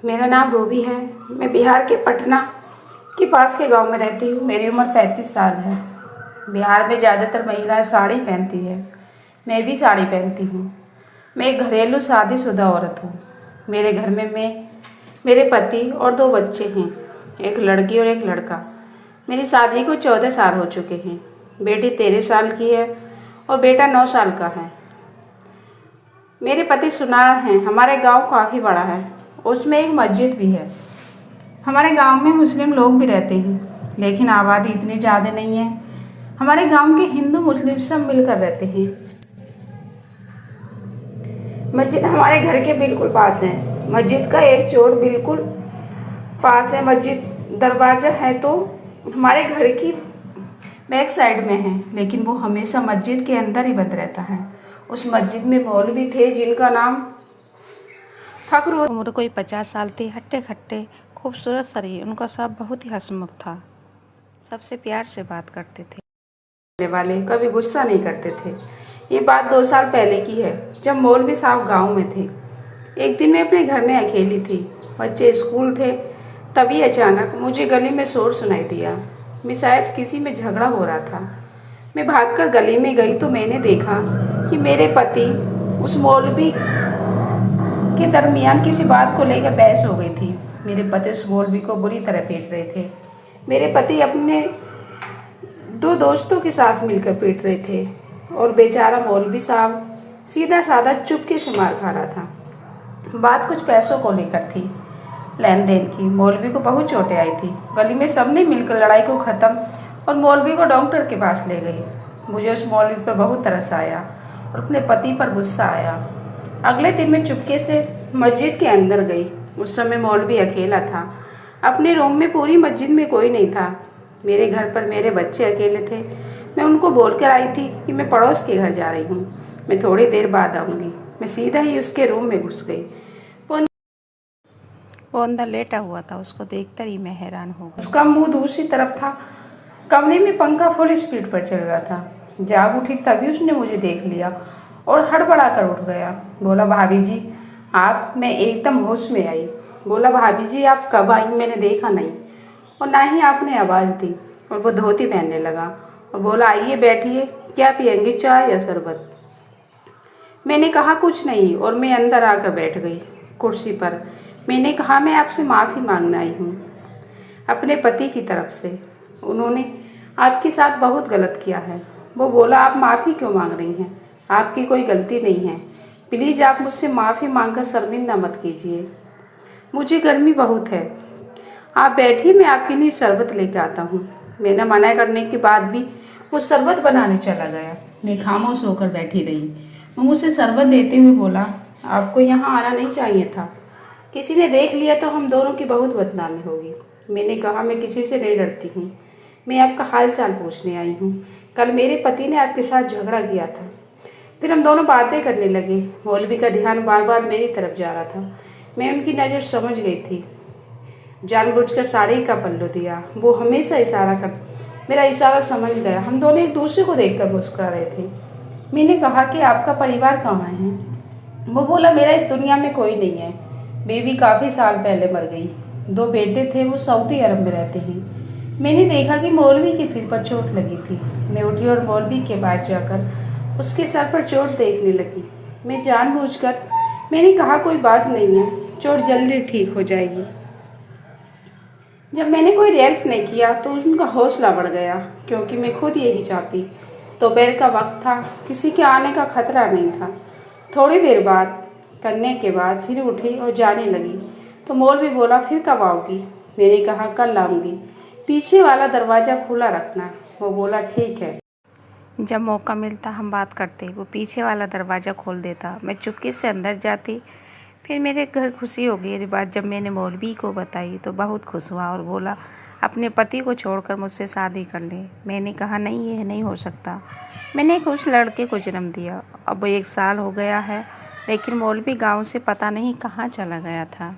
मेरा नाम रूबी है। मैं बिहार के पटना के पास के गांव में रहती हूँ। मेरी उम्र 35 साल है। बिहार में ज़्यादातर महिलाएं साड़ी पहनती है। मैं भी साड़ी पहनती हूँ। मैं एक घरेलू शादीशुदा औरत हूँ। मेरे घर में मेरे पति और 2 बच्चे हैं, एक लड़की और एक लड़का। मेरी शादी को 14 साल हो चुके हैं। बेटी 13 साल की है और बेटा 9 साल का है। मेरे पति सुनार हैं। हमारे गांव काफ़ी बड़ा है, उसमें एक मस्जिद भी है। हमारे गांव में मुस्लिम लोग भी रहते हैं, लेकिन आबादी इतनी ज़्यादा नहीं है। हमारे गांव के हिंदू मुस्लिम सब मिलकर रहते हैं। मस्जिद हमारे घर के बिल्कुल पास है। मस्जिद का एक चोर बिल्कुल पास है। मस्जिद दरवाज़ा है तो हमारे घर की बैक साइड में है, लेकिन वो हमेशा मस्जिद के अंदर ही बंद रहता है। उस मस्जिद में मौलवी थे जिनका नाम फखर। उम्र कोई 50 साल थी। हट्टे खट्टे, खूबसूरत शरीर, उनका सब बहुत ही हंसमुख था। सबसे प्यार से बात करते थे। वाले कभी गुस्सा नहीं करते थे। ये बात 2 साल पहले की है, जब मौलवी साहब गांव में थे। एक दिन मैं अपने घर में अकेली थी, बच्चे स्कूल थे। तभी अचानक मुझे गली में शोर सुनाई दिया। मैं शायद किसी में झगड़ा हो रहा था। मैं भागकर गली में गई तो मैंने देखा कि मेरे पति उस मौलवी के दरमियान किसी बात को लेकर बहस हो गई थी। मेरे पति उस मौलवी को बुरी तरह पीट रहे थे। मेरे पति अपने 2 दोस्तों के साथ मिलकर पीट रहे थे और बेचारा मौलवी साहब सीधा साधा चुपके से मार खा रहा था। बात कुछ पैसों को लेकर थी, लेन देन की। मौलवी को बहुत चोटें आई थी। गली में सबने मिलकर लड़ाई को ख़त्म और मौलवी को डॉक्टर के पास ले गई। मुझे उस मौलवी पर बहुत तरस आया और अपने पति पर गुस्सा आया। अगले दिन मैं चुपके से मस्जिद के अंदर गई। उस समय मौलवी अकेला था अपने रूम में। पूरी मस्जिद में कोई नहीं था। मेरे घर पर मेरे बच्चे अकेले थे। मैं उनको बोलकर आई थी कि मैं पड़ोस के घर जा रही हूँ, मैं थोड़ी देर बाद आऊँगी। मैं सीधा ही उसके रूम में घुस गई। वो अंदर लेटा हुआ था। उसको देखकर ही मैं हैरान हो गई। उसका मुंह दूसरी तरफ था। कमरे में पंखा फुल स्पीड पर चल रहा था। जाग उठी तभी उसने मुझे देख लिया और हड़बड़ा कर उठ गया। बोला, भाभी जी आप। मैं एकदम होश में आई। बोला, भाभी जी आप कब आई? मैंने देखा नहीं और ना ही आपने आवाज़ दी। और वो धोती पहनने लगा और बोला, आइए बैठिए, क्या पियेंगे, चाय या शरबत? मैंने कहा कुछ नहीं और मैं अंदर आकर बैठ गई कुर्सी पर। मैंने कहा, मैं आपसे माफ़ी मांगने आई हूँ अपने पति की तरफ से। उन्होंने आपके साथ बहुत गलत किया है। वो बोला, आप माफ़ी क्यों मांग रही हैं? आपकी कोई गलती नहीं है। प्लीज़ आप मुझसे माफ़ी मांगकर शर्मिंदा मत कीजिए। मुझे गर्मी बहुत है। आप बैठिए, मैं आपके लिए शरबत लेके आता हूँ। मैंने मना करने के बाद भी वो शरबत बनाने चला गया। मैं खामोश होकर बैठी रही। वो मुझसे शरबत देते हुए बोला, आपको यहाँ आना नहीं चाहिए था। किसी ने देख लिया तो हम दोनों की बहुत बदनामी होगी। मैंने कहा, मैं किसी से नहीं डरती हूँ। मैं आपका हाल चाल पूछने आई हूँ। कल मेरे पति ने आपके साथ झगड़ा किया था। फिर हम दोनों बातें करने लगे। मौलवी का ध्यान बार बार मेरी तरफ जा रहा था। मैं उनकी नज़र समझ गई थी। जानबूझकर साड़ी का पल्लू दिया। वो हमेशा इशारा कर मेरा इशारा समझ गया। हम दोनों एक दूसरे को देखकर मुस्कुरा रहे थे। मैंने कहा कि आपका परिवार कहाँ है? वो बोला, मेरा इस दुनिया में कोई नहीं है। बेबी काफ़ी साल पहले मर गई। 2 बेटे थे, वो सऊदी अरब में रहते हैं। मैंने देखा कि मौलवी के सिर पर चोट लगी थी। मैं उठी और मौलवी के पास जाकर उसके सर पर चोट देखने लगी। मैं जानबूझकर मैंने कहा, कोई बात नहीं है, चोट जल्दी ठीक हो जाएगी। जब मैंने कोई रिएक्ट नहीं किया तो उनका हौसला बढ़ गया, क्योंकि मैं खुद यही चाहती। दोपहर का वक्त था, किसी के आने का खतरा नहीं था। थोड़ी देर बात करने के बाद फिर उठी और जाने लगी तो मौलवी बोला, फिर कब आओगी? मैंने कहा, कल आऊँगी, पीछे वाला दरवाज़ा खुला रखना। वो बोला, ठीक है। जब मौका मिलता हम बात करते। वो पीछे वाला दरवाज़ा खोल देता। मैं चुपके से अंदर जाती। फिर मेरे घर खुशी हो गई। ये बात जब मैंने मौलवी को बताई तो बहुत खुश हुआ और बोला, अपने पति को छोड़कर मुझसे शादी कर ले। मैंने कहा, नहीं, ये नहीं हो सकता। मैंने एक उस लड़के को जन्म दिया। अब 1 साल हो गया है, लेकिन मौलवी गांव से पता नहीं कहाँ चला गया था।